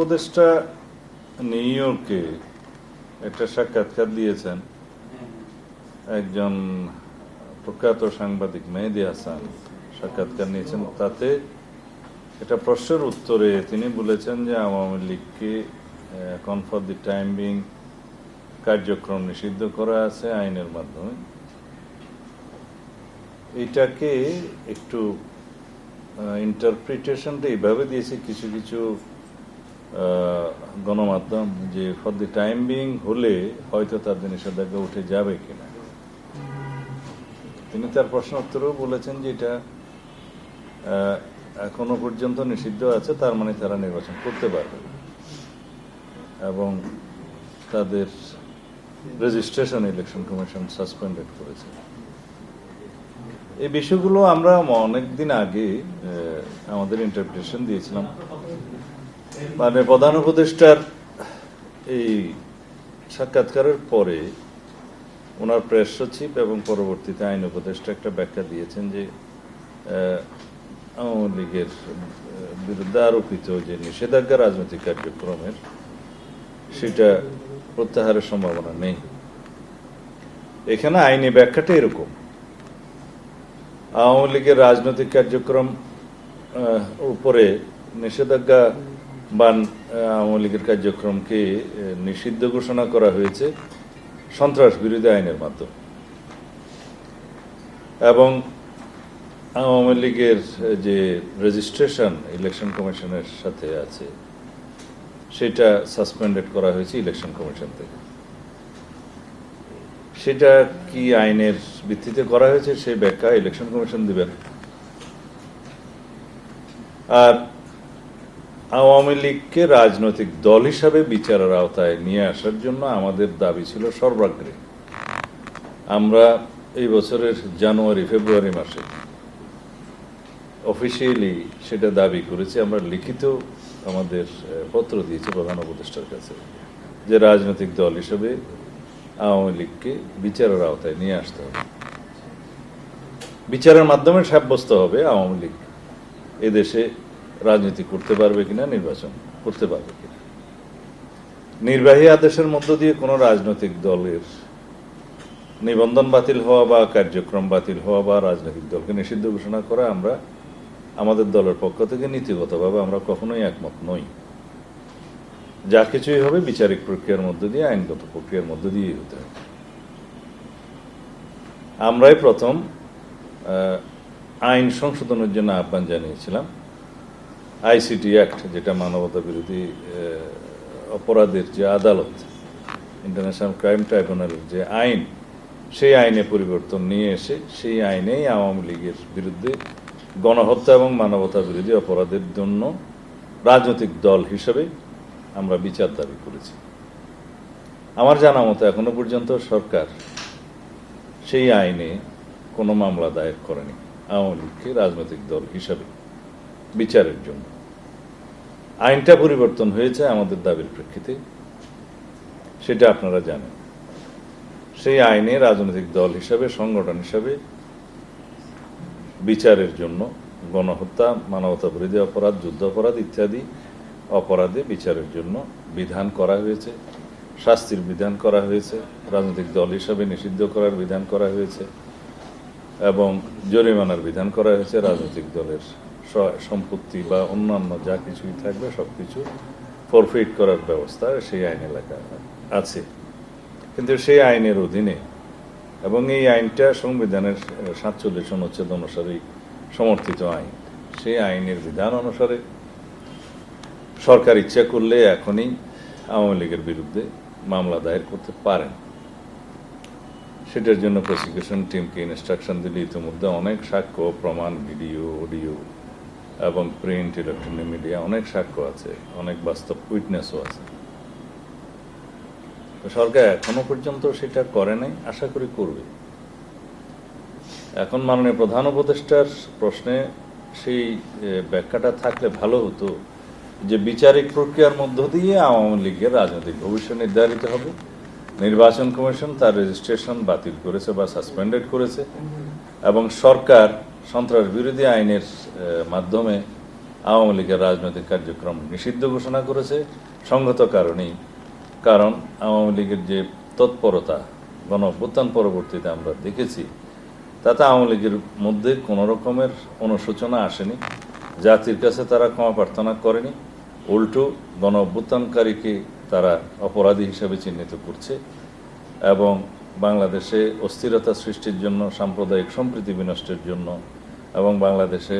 উপদেষ্টা নিউ ইয়র্কে একটা সাক্ষাৎকার দিয়েছেন একজন প্রখ্যাত সাংবাদিক মেহেদী হাসান সাক্ষাৎকার নিয়েছেন। তাতে এটা প্রশ্নের উত্তরে তিনি বলেছেন যে আওয়ামী লীগকে এখন ফর দি টাইম বিং কার্যক্রম নিষিদ্ধ করা আছে আইনের মাধ্যমে। এটাকে একটু ইন্টারপ্রিটেশনটা এইভাবে দিয়েছে কিছু কিছু গণমাধ্যম যে ফর দি টাইম বিং হলে হয়তো তাদের নিষেধাজ্ঞা উঠে যাবে কিনা। তিনি তার প্রশ্ন উত্তরেও বলেছেন যে এটা এখনো পর্যন্ত নিষিদ্ধ আছে, তার মানে তারা নির্বাচন করতে পারবে এবং তাদের রেজিস্ট্রেশন ইলেকশন কমিশন সাসপেন্ডেড করেছে। এই বিষয়গুলো আমরা অনেকদিন আগে আমাদের ইন্টারপ্রিটেশন দিয়েছিলাম। মানে প্রধান উপদেষ্টার এই সাক্ষাৎকারের পরে ওনার প্রেস সচিব এবং পরবর্তীতে আইন উপদেষ্টা একটা ব্যাখ্যা দিয়েছেন যে আওয়ামী লীগের বিরুদ্ধে আরোপিত যে নিষেধাজ্ঞা রাজনৈতিক কার্যক্রমের সেটা প্রত্যাহারের সম্ভাবনা নেই। এখানে আইনি ব্যাখ্যাটা এরকম, আওয়ামী লীগের রাজনৈতিক কার্যক্রম উপরে নিষেধাজ্ঞা বা আওয়ামী লীগের কার্যক্রমকে নিষিদ্ধ ঘোষণা করা হয়েছে সন্ত্রাস বিরোধী আইনের মাধ্যমে এবং আওয়ামী লীগের যে রেজিস্ট্রেশন ইলেকশন কমিশনের সাথে আছে সেটা সাসপেন্ডেড করা হয়েছে ইলেকশন কমিশন থেকে। সেটা কি আইনের ভিত্তিতে করা হয়েছে সেই ব্যাখ্যা ইলেকশন কমিশন দিবেন। আর আওয়ামী লীগকে রাজনৈতিক দল হিসাবে বিচারের আওতায় নিয়ে আসার জন্য আমাদের দাবি ছিল সর্বাগ্রে। আমরা এই বছরের জানুয়ারি ফেব্রুয়ারি মাসে অফিসিয়ালি সেটা দাবি করেছি। আমরা লিখিত আমাদের পত্র দিয়েছি প্রধান উপদেষ্টার কাছে যে রাজনৈতিক দল হিসেবে আওয়ামী লীগকে বিচারের আওতায় নিয়ে আসতে হবে। বিচারের মাধ্যমে সাব্যস্ত হবে আওয়ামী লীগ এদেশে রাজনীতি করতে পারবে কিনা, নির্বাচন করতে পারবে কিনা। নির্বাহী আদেশের মধ্য দিয়ে কোনো রাজনৈতিক দলের নিবন্ধন বাতিল হওয়া বা কার্যক্রম বাতিল হওয়া বা রাজনৈতিক দলকে নিষিদ্ধ ঘোষণা করা আমরা আমাদের দলের পক্ষ থেকে নীতিগতভাবে আমরা কখনোই একমত নই। যা কিছুই হবে বিচারিক প্রক্রিয়ার মধ্য দিয়ে, আইনগত প্রক্রিয়ার মধ্য দিয়েই হতে হবে। আমরাই প্রথম আইন সংশোধনের জন্য আহ্বান জানিয়েছিলাম। আইসিটি অ্যাক্ট, যেটা মানবতা বিরোধী অপরাধের যে আদালত, ইন্টারন্যাশনাল ক্রাইম ট্রাইব্যুনালের যে আইন, সেই আইনে পরিবর্তন নিয়ে এসে সেই আইনেই আওয়ামী লীগের বিরুদ্ধে গণহত্যা এবং মানবতা বিরোধী অপরাধের জন্য রাজনৈতিক দল হিসেবে আমরা বিচার দাবি করেছি। আমার জানা মতো এখনো পর্যন্ত সরকার সেই আইনে কোনো মামলা দায়ের করেনি আওয়ামী লীগকে রাজনৈতিক দল হিসাবে বিচারের জন্য। আইনটা পরিবর্তন হয়েছে আমাদের দাবির প্রেক্ষিতে, সেটা আপনারা জানেন। সেই আইনে রাজনৈতিক দল হিসাবে, সংগঠন হিসাবে বিচারের জন্য গণহত্যা, মানবতা বিরোধী অপরাধ, যুদ্ধ অপরাধ ইত্যাদি অপরাধে বিচারের জন্য বিধান করা হয়েছে, শাস্তির বিধান করা হয়েছে, রাজনৈতিক দল হিসাবে নিষিদ্ধ করার বিধান করা হয়েছে এবং জরিমানার বিধান করা হয়েছে। রাজনৈতিক দলের সম্পত্তি বা অন্যান্য যা কিছুই থাকবে সবকিছু ফরফিট করার ব্যবস্থা সেই আইনে লেখা আছে। কিন্তু সেই আইনের অধীনে এবং এই আইনটা সংবিধানের ৪৭ অনুচ্ছেদ অনুসারেই সমর্থিত আইন, সেই আইনের বিধান অনুসারে সরকার ইচ্ছা করলে এখনই আওয়ামী লীগের বিরুদ্ধে মামলা দায়ের করতে পারেন। সেটার জন্য প্রসিকিউশন টিমকে ইনস্ট্রাকশন দিলে ইতিমধ্যে অনেক সাক্ষ্য, প্রমাণ, ভিডিও, অডিও এবং প্রিন্ট, ইলেকট্রনিক মিডিয়া অনেক সাক্ষ্য আছে, অনেক বাস্তব উইটনেসও আছে। সরকার এখনো পর্যন্ত সেটা করে নাই, আশা করি করবে। এখন মাননীয় প্রধান উপদেষ্টার প্রশ্নে সেই ব্যাখ্যাটা থাকলে ভালো হতো যে বিচারিক প্রক্রিয়ার মধ্য দিয়ে আওয়ামী লীগের রাজনৈতিক ভবিষ্যৎ নির্ধারিত হবে। নির্বাচন কমিশন তার রেজিস্ট্রেশন বাতিল করেছে বা সাসপেন্ডেড করেছে এবং সরকার সন্ত্রাস বিরোধী আইনের মাধ্যমে আওয়ামী লীগের রাজনৈতিক কার্যক্রম নিষিদ্ধ ঘোষণা করেছে সঙ্গত কারণেই। কারণ আওয়ামী লীগের যে তৎপরতা গণ অভ্যুত্থান পরবর্তীতে আমরা দেখেছি, তাতে আওয়ামী লীগের মধ্যে কোনো রকমের অনুশোচনা আসেনি, জাতির কাছে তারা ক্ষমা প্রার্থনা করেনি, উল্টো গণ অভ্যুত্থানকারীকে তারা অপরাধী হিসেবে চিহ্নিত করছে এবং বাংলাদেশে অস্থিরতা সৃষ্টির জন্য, সাম্প্রদায়িক সম্প্রীতি বিনষ্টের জন্য এবং বাংলাদেশে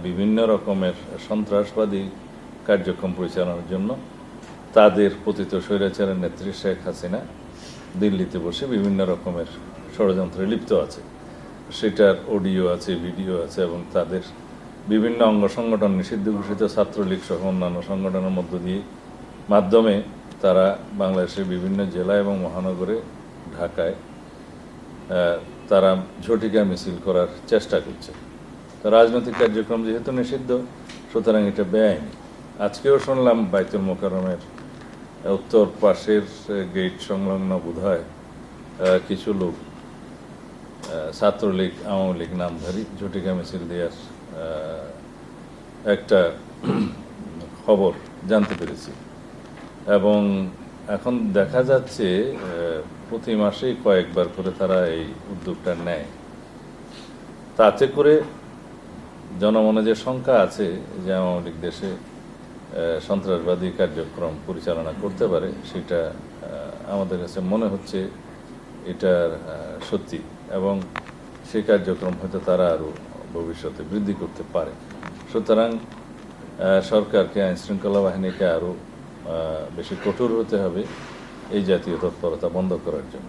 বিভিন্ন রকমের সন্ত্রাসবাদী কার্যক্রম পরিচালনার জন্য তাদের পতিত স্বৈরাচারের নেত্রী শেখ হাসিনা দিল্লিতে বসে বিভিন্ন রকমের ষড়যন্ত্রে লিপ্ত আছে। সেটার অডিও আছে, ভিডিও আছে এবং তাদের বিভিন্ন অঙ্গ সংগঠন, নিষিদ্ধ ঘোষিত ছাত্রলীগ সহ অন্যান্য সংগঠনের মাধ্যমে তারা বাংলাদেশের বিভিন্ন জেলা এবং মহানগরে, ঢাকায় তারা ঝটিকা মিছিল করার চেষ্টা করছে। তো রাজনৈতিক কার্যক্রম যেহেতু নিষিদ্ধ, সুতরাং এটা বেআইনি। আজকেও শুনলাম বাইতুল মোকাররমের উত্তর পাশের গেট সংলগ্ন বোধহয় কিছু লোক ছাত্রলীগ, আওয়ামী লীগ নামধারী ঝটিকা মিছিল দেওয়ার একটা খবর জানতে পেরেছি এবং এখন দেখা যাচ্ছে প্রতি মাসেই কয়েকবার করে তারা এই উদ্যোগটা নেয়। তাতে করে জনমনে যে শঙ্কা আছে যে আওয়ামী লীগ দেশে সন্ত্রাসবাদী কার্যক্রম পরিচালনা করতে পারে, সেটা আমাদের কাছে মনে হচ্ছে এটা সত্যি এবং সেই কার্যক্রম হয়তো তারা আরও ভবিষ্যতে বৃদ্ধি করতে পারে। সুতরাং সরকারকে, আইনশৃঙ্খলা বাহিনীকে আরও বেশি কঠোর হতে হবে এই জাতীয় তৎপরতা বন্ধ করার জন্য।